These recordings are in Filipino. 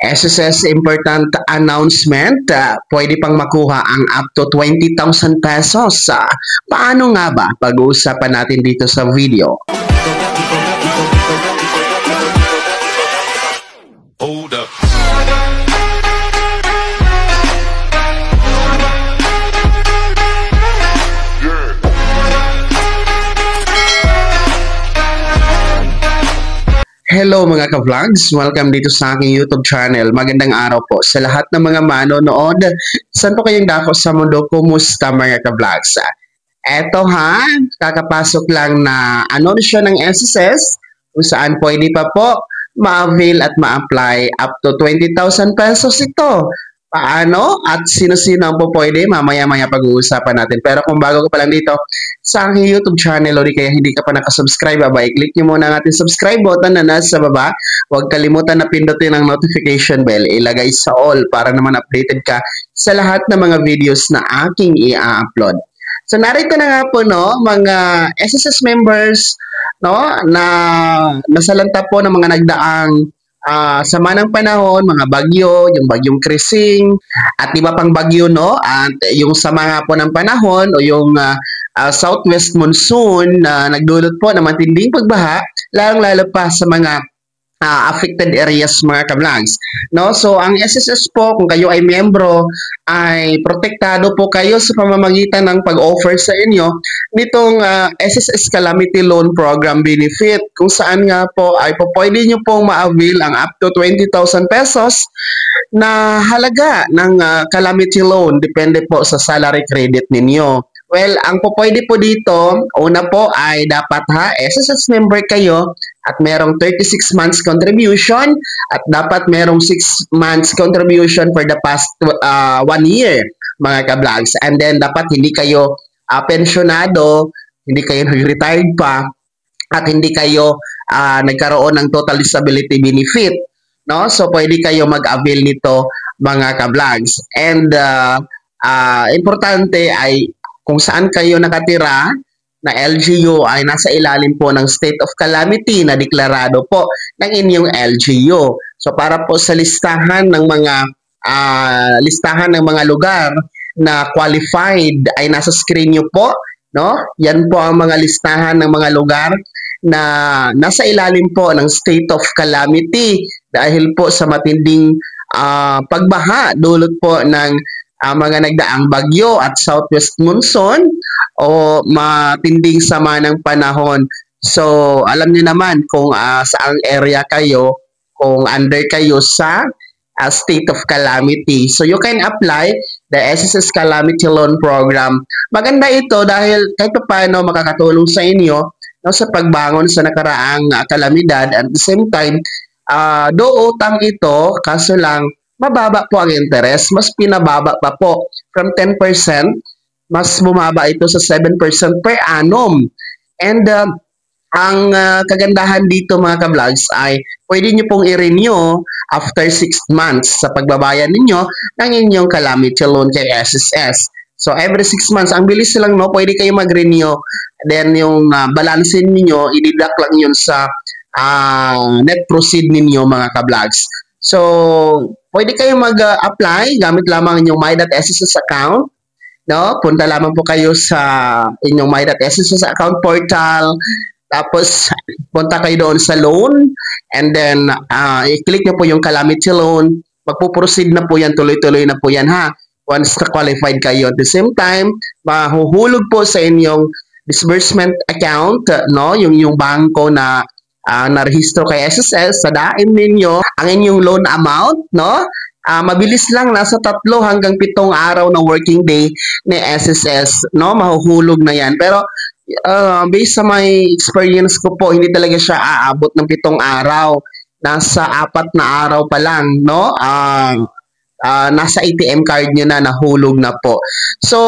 SSS important announcement, pwede pang makuha ang up to 20,000 pesos. Paano nga ba? Pag-uusapan natin dito sa video. Hold up. Hello mga ka-vlogs! Welcome dito sa aking YouTube channel. Magandang araw po sa lahat ng mga manonood. Saan po kayong dako sa mundo? Kumusta mga ka-vlogs? Eto kakapasok lang na anunsyo ng SSS kung saan pwede pa po ma-avail at ma-apply up to 20,000 pesos ito. Paano? At sino-sino ang po pwede? Mamaya-maya pag-uusapan natin. Pero kung bago ka pa lang dito sa aking YouTube channel o di kaya hindi ka pa nakasubscribe, i-click nyo muna ang ating subscribe button na nasa baba. Huwag kalimutan na pindutin ang notification bell. Ilagay sa all para naman updated ka sa lahat ng mga videos na aking i-upload. So narito na nga po mga SSS members na nasalanta po ng mga nagdaang sama ng panahon, mga bagyo, yung bagyong Krising, at iba pang bagyo, at yung sama nga po ng panahon o yung southwest monsoon na nagdulot po ng matinding pagbaha, lalong-lalo pa sa mga affected areas mga ka-vlogs. So, ang SSS po, kung kayo ay miyembro, ay protektado po kayo sa pamamagitan ng pag-offer sa inyo nitong SSS Calamity Loan Program Benefit, kung saan nga po ay pwede nyo pong ma-avail ang up to 20,000 pesos na halaga ng calamity loan, depende po sa salary credit ninyo. Well, ang pwede po dito, una po ay dapat SSS member kayo at merong 36 months contribution at dapat merong 6 months contribution for the past 1 year, mga ka-vlogs. And then, dapat hindi kayo pensyonado, hindi kayo nag-retired pa, at hindi kayo nagkaroon ng total disability benefit. So, pwede kayo mag-avail nito, mga ka-vlogs. And, importante ay kung saan kayo nakatira na LGU ay nasa ilalim po ng state of calamity na deklarado po ng inyong LGU. So para po sa listahan ng mga lugar na qualified ay nasa screen nyo po, Yan po ang mga listahan ng mga lugar na nasa ilalim po ng state of calamity dahil po sa matinding pagbaha dulot po ng mga nagdaang bagyo at southwest monsoon o matinding sama ng panahon. So, alam niyo naman kung saang area kayo, kung under kayo sa state of calamity. So, you can apply the SSS Calamity Loan Program. Maganda ito dahil kahit paano makakatulong sa inyo sa pagbangon sa nakaraang kalamidad. At the same time, do utang ito, kaso lang, mababa po ang interest, mas pinababa pa po from 10%, mas bumaba ito sa 7% per annum. And ang kagandahan dito mga ka-vlogs ay pwede nyo pong i-renew after 6 months sa pagbabayan ninyo ng inyong calamity loan kay SSS. So every 6 months, ang bilis lang pwede kayo mag-renew. Then yung balansin ninyo, i-deduct lang yun sa net proceed ninyo mga ka-vlogs. So, pwede kayo mag-apply gamit lamang inyong My.SSS account. Punta lamang po kayo sa inyong My.SSS account portal. Tapos, punta kayo doon sa loan. And then, i-click nyo po yung calamity loan. Magpuproceed na po yan, tuloy-tuloy na po yan once na qualified kayo. At the same time, mahuhulog po sa inyong disbursement account, yung bangko na narehistro kay SSS sa daim ninyo ang inyong loan amount, mabilis lang, nasa 3 hanggang 7 araw na working day ni SSS, mahuhulog na yan. Pero based sa my experience ko po, hindi talaga siya aabot ng 7 araw. Nasa 4 na araw pa lang, nasa ATM card nyo na nahulog na po. So,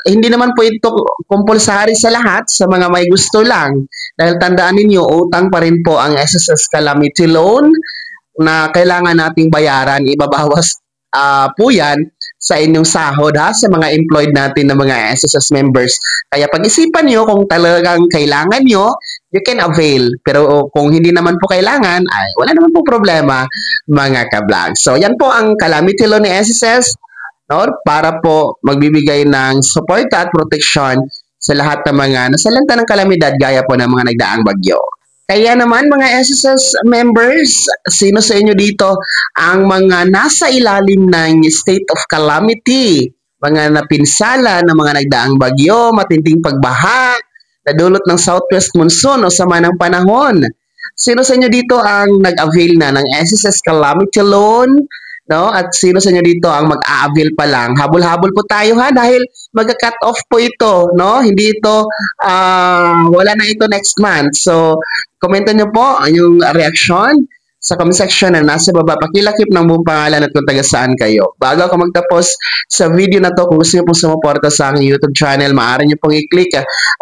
hindi naman po ito compulsory sa lahat, sa mga may gusto lang. Dahil tandaan ninyo, utang pa rin po ang SSS Calamity Loan na kailangan nating bayaran. Ibabawas po yan sa inyong sahod ha, sa mga employed natin na mga SSS members. Kaya pag-isipan nyo kung talagang kailangan nyo, you can avail. Pero kung hindi naman po kailangan, ay wala naman po problema mga ka-vlog. So yan po ang calamity law ni SSS, no, para po magbibigay ng support at protection sa lahat ng mga nasalanta ng kalamidad gaya po ng mga nagdaang bagyo. Kaya naman mga SSS members, sino sa inyo dito ang mga nasa ilalim ng state of calamity, mga napinsala ng mga nagdaang bagyo, matinding pagbaha, nadulot ng southwest monsoon o sama ng panahon? Sino sa inyo dito ang nag-avail na ng SSS calamity loan? No? At sino sa inyo dito ang mag-a-avail pa lang? Habol-habol po tayo ha dahil mag-cut off po ito, no? Hindi ito wala na ito next month. So, komentan niyo po yung reaction sa comment section na nasa baba. Pakilakip ng buong pangalan at kung taga saan kayo. Bago ako magtapos sa video na to, kung gusto niyo pong sumuporta sa aking YouTube channel, maaari niyo pong i-click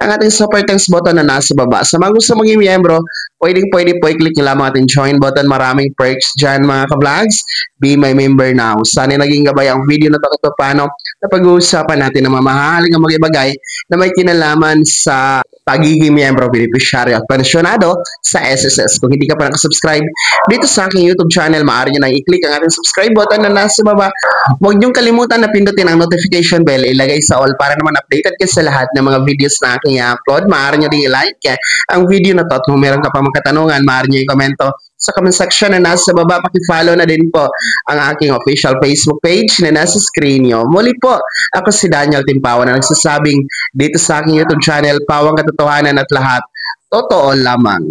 ang ating super thanks button na nasa baba. Sa mga gusto maging miyembro, pwede po i-click nyo lamang ating join button. Maraming perks dyan mga ka-vlogs. Be my member now. Sana naging gabay ang video na to paano na pag-uusapan natin ng mamahaling mga bagay na may kinalaman sa pagiging miyembro, beneficiaryo at pensyonado sa SSS. Kung hindi ka pa nakasubscribe dito sa aking YouTube channel, maaari nyo na i-click ang ating subscribe button na nasa baba. Huwag niyong kalimutan na pindutin ang notification bell, ilagay sa all para naman updated kayo sa lahat ng mga videos na aking i-upload. Maaari nyo din i-like ang video na to at kung meron ka pa mga katanungan, maaari nyo i-komento sa comment section na nasa baba. Paki-follow na din po ang aking official Facebook page na nasa screen nyo. Muli po, ako si Daniel Timpawan na nagsasabing dito sa aking YouTube channel, pawang katotohanan at lahat totoo lamang.